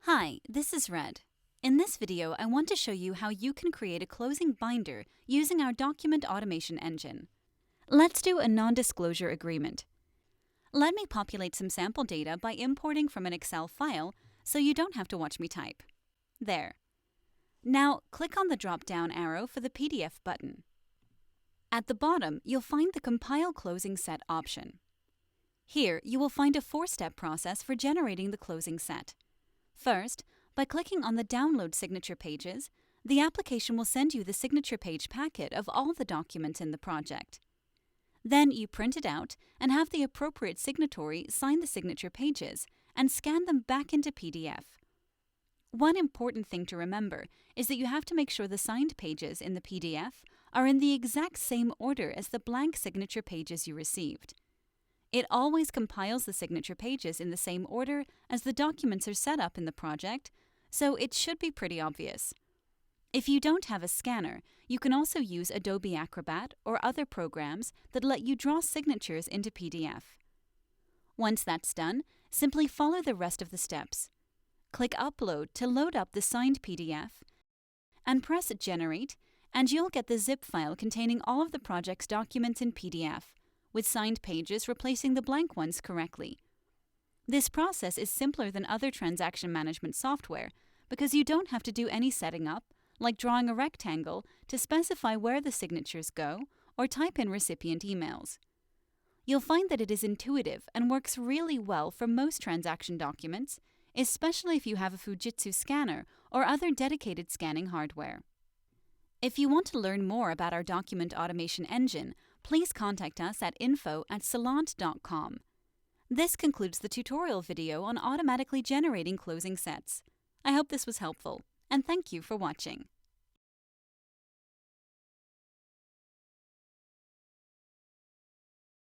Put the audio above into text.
Hi, this is Red. In this video, I want to show you how you can create a closing binder using our Document Automation Engine. Let's do a non-disclosure agreement. Let me populate some sample data by importing from an Excel file so you don't have to watch me type. There. Now, click on the drop-down arrow for the PDF button. At the bottom, you'll find the Compile Closing Set option. Here, you will find a 4-step process for generating the closing set. First, by clicking on the Download Signature Pages, the application will send you the signature page packet of all the documents in the project. Then you print it out and have the appropriate signatory sign the signature pages and scan them back into PDF. One important thing to remember is that you have to make sure the signed pages in the PDF are in the exact same order as the blank signature pages you received. It always compiles the signature pages in the same order as the documents are set up in the project, so it should be pretty obvious. If you don't have a scanner, you can also use Adobe Acrobat or other programs that let you draw signatures into PDF. Once that's done, simply follow the rest of the steps. Click Upload to load up the signed PDF, and press Generate, and you'll get the zip file containing all of the project's documents in PDF, with signed pages replacing the blank ones correctly. This process is simpler than other transaction management software because you don't have to do any setting up, like drawing a rectangle to specify where the signatures go or type in recipient emails. You'll find that it is intuitive and works really well for most transaction documents, especially if you have a Fujitsu scanner or other dedicated scanning hardware. If you want to learn more about our Document Automation Engine, please contact us at info@celant.com. This concludes the tutorial video on automatically generating closing sets. I hope this was helpful, and thank you for watching.